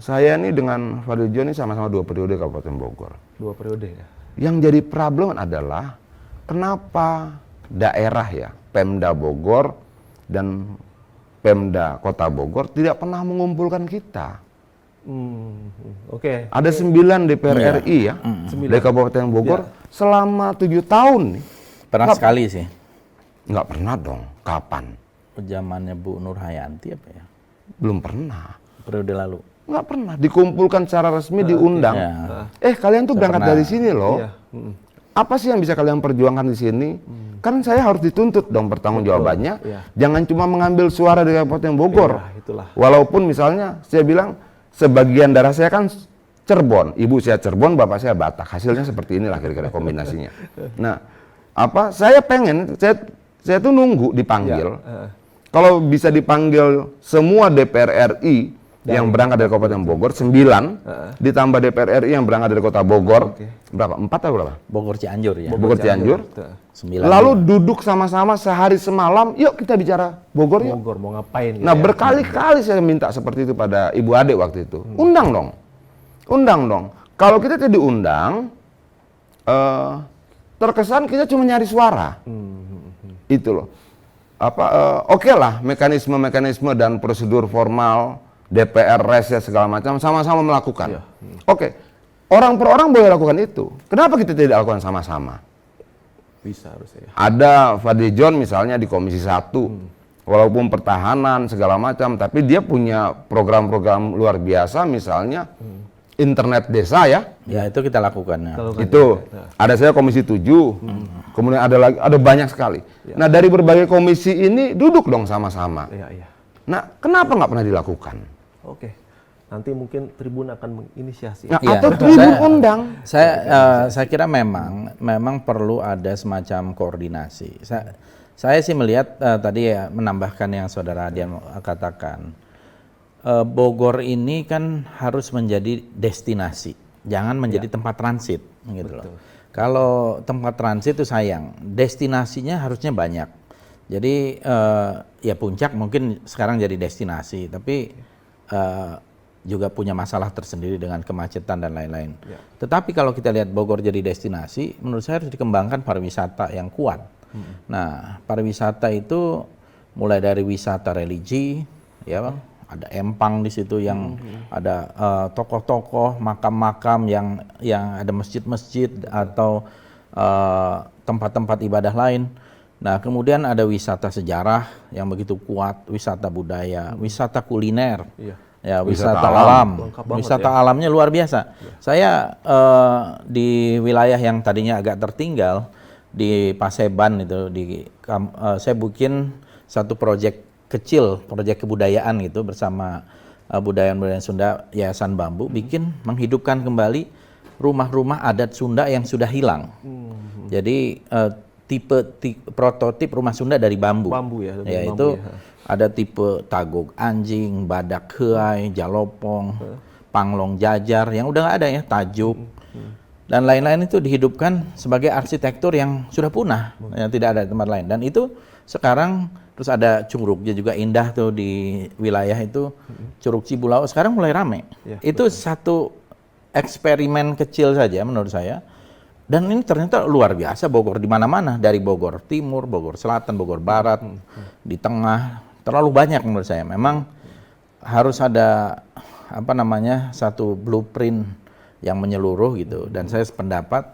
Saya ini dengan Fadiljon ini sama-sama 2 periode Kabupaten Bogor. 2 periode ya. Yang jadi problem adalah kenapa daerah ya, Pemda Bogor dan Pemda Kota Bogor tidak pernah mengumpulkan kita. Oke. Ada 9 DPR RI ya, dari Kabupaten Bogor selama 7 tahun nih. Pernah sekali sih. Nggak pernah dong. Kapan? Zamannya Bu Nur Hayanti apa ya? Belum pernah. Periode lalu. Nggak pernah. Dikumpulkan secara resmi, diundang. Kalian tuh berangkat dari sini loh. Iya. Apa sih yang bisa kalian perjuangkan di sini? Kan saya harus dituntut dong pertanggung jawabannya. Jangan cuma mengambil suara dari Kabupaten Bogor. Itulah. Walaupun misalnya saya bilang sebagian darah saya kan Cirebon, ibu saya Cirebon, bapak saya Batak. Hasilnya seperti inilah kira-kira kombinasinya. Nah, saya pengen, saya tuh nunggu dipanggil. Kalau bisa dipanggil semua DPR RI yang berangkat dari Kabupaten Bogor 9, ditambah DPR RI yang berangkat dari Kota Bogor, berapa? 4 atau berapa? Bogor Cianjur ya. Bogor Cianjur. 9. Lalu duduk sama-sama sehari semalam, yuk kita bicara Bogor yuk. Bogor mau ngapain? Nah, berkali-kali saya minta seperti itu pada Ibu Ade waktu itu. Undang dong. Kalau kita tidak diundang, terkesan kita cuma nyari suara. Itu loh. Oke lah, mekanisme dan prosedur formal DPR, reses segala macam sama-sama melakukan. Oke. Orang per orang boleh lakukan itu. Kenapa kita tidak lakukan sama-sama? Bisa harusnya. Ada Fadiljon misalnya di Komisi 1, walaupun pertahanan segala macam, tapi dia punya program-program luar biasa, misalnya internet desa ya. Ya itu kita lakukan. Itu ada saya Komisi 7, kemudian ada banyak sekali. Nah dari berbagai komisi ini duduk dong sama-sama. Nah kenapa nggak pernah dilakukan? Oke. Nanti mungkin Tribun akan menginisiasi. Nah, atau Tribun undang. Saya kira memang perlu ada semacam koordinasi. Saya sih melihat tadi ya menambahkan yang Saudara Adian katakan. Bogor ini kan harus menjadi destinasi, jangan menjadi tempat transit, gitu loh. Kalau tempat transit itu sayang, destinasinya harusnya banyak. Jadi ya Puncak mungkin sekarang jadi destinasi, tapi juga punya masalah tersendiri dengan kemacetan dan lain-lain. Tetapi kalau kita lihat Bogor jadi destinasi, menurut saya harus dikembangkan pariwisata yang kuat. Nah, pariwisata itu mulai dari wisata religi, ya Bang. Ada empang di situ yang ada tokoh-tokoh, makam-makam yang ada masjid-masjid atau tempat-tempat ibadah lain. Nah, kemudian ada wisata sejarah yang begitu kuat, wisata budaya, wisata kuliner, ya wisata alam. Wisata alamnya luar biasa. Saya di wilayah yang tadinya agak tertinggal di Paseban itu, saya bikin satu proyek kecil, proyek kebudayaan gitu bersama budaya-budaya Sunda, Yayasan Bambu, bikin menghidupkan kembali rumah-rumah adat Sunda yang sudah hilang. Jadi prototip rumah Sunda dari bambu. Yaitu ada tipe Tagog Anjing, Badak Heai, Jalopong, Panglong Jajar yang udah nggak ada ya, Tajuk dan lain-lain itu dihidupkan sebagai arsitektur yang sudah punah, yang tidak ada di tempat lain. Dan itu sekarang terus ada Curugnya juga indah tuh di wilayah itu, Curug Cibulau sekarang mulai rame. Itu satu eksperimen kecil saja menurut saya. Dan ini ternyata luar biasa. Bogor di mana-mana, dari Bogor Timur, Bogor Selatan, Bogor Barat, di tengah, terlalu banyak menurut saya. Memang harus ada satu blueprint yang menyeluruh gitu. Dan saya sependapat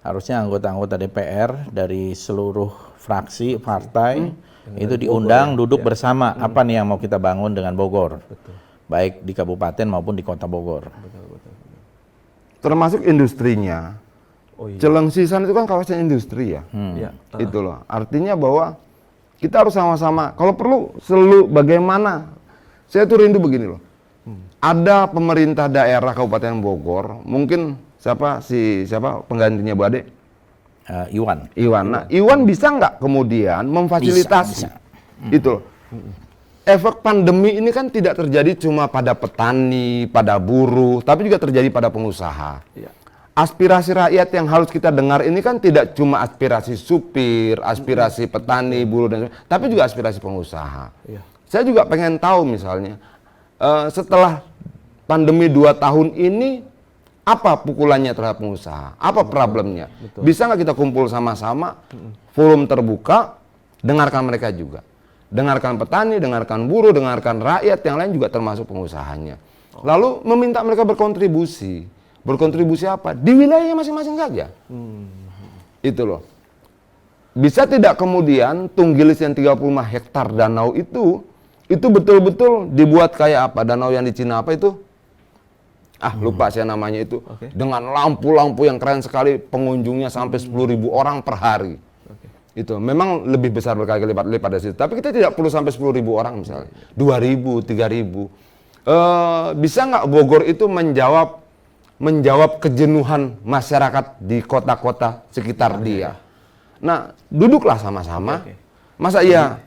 harusnya anggota-anggota DPR dari seluruh fraksi partai itu diundang duduk bersama apa nih yang mau kita bangun dengan Bogor, baik di kabupaten maupun di kota Bogor. Termasuk industrinya. Celengsisan itu kan kawasan industri ya. Itu loh. Artinya bahwa kita harus sama-sama. Kalau perlu selalu bagaimana. Saya tuh rindu begini loh. Ada pemerintah daerah Kabupaten Bogor, mungkin siapa penggantinya Bu Ade? Iwan. Nah, Iwan bisa nggak kemudian memfasilitasi itu? Efek pandemi ini kan tidak terjadi cuma pada petani, pada buruh, tapi juga terjadi pada pengusaha. Aspirasi rakyat yang harus kita dengar ini kan tidak cuma aspirasi supir, aspirasi petani, buruh dan tapi juga aspirasi pengusaha. Saya juga pengen tahu misalnya setelah pandemi 2 tahun ini apa pukulannya terhadap pengusaha? Apa problemnya? Bisa nggak kita kumpul sama-sama, forum terbuka, dengarkan mereka juga. Dengarkan petani, dengarkan buruh, dengarkan rakyat, yang lain juga termasuk pengusahanya. Lalu meminta mereka berkontribusi. Berkontribusi apa? Di wilayahnya masing-masing saja. Itu loh. Bisa tidak kemudian Tunggilis yang 35 hektar danau itu betul-betul dibuat kayak apa? Danau yang di Cina apa itu? Lupa saya namanya itu. Dengan lampu-lampu yang keren sekali, pengunjungnya sampai 10.000 orang per hari. Itu memang lebih besar berkali-kali lipat dari situ. Tapi kita tidak perlu sampai 10.000 orang misalnya. 2.000, 3.000. Bisa nggak Bogor itu menjawab kejenuhan masyarakat di kota-kota sekitar dia? Nah, duduklah sama-sama. Masa iya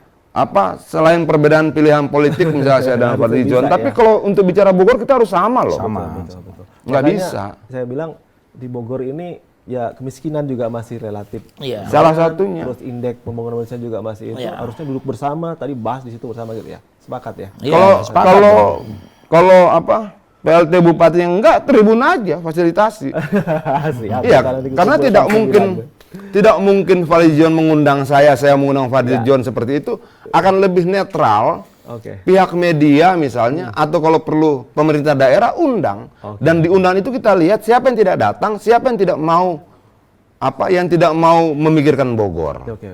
selain perbedaan pilihan politik misalnya saya dan Fadli John, tapi kalau untuk bicara Bogor kita harus sama loh. Betul. Nggak Makanya bisa. Saya bilang di Bogor ini ya kemiskinan juga masih relatif. Iya. Salah satunya. Terus indeks pembangunan manusia juga masih itu. Iya. Harusnya duduk bersama, tadi bahas di situ bersama gitu ya. Sepakat ya. Iya, sepakat dong. Kalau PLT Bupati yang enggak, tribun aja fasilitasi. Siap, Iya, kalau karena dikumpulkan tidak mungkin Fadli John mengundang saya mengundang Fadli John seperti itu, akan lebih netral. Pihak media misalnya, atau kalau perlu pemerintah daerah undang. Dan di undang itu kita lihat siapa yang tidak datang, siapa yang tidak mau memikirkan Bogor. Oke.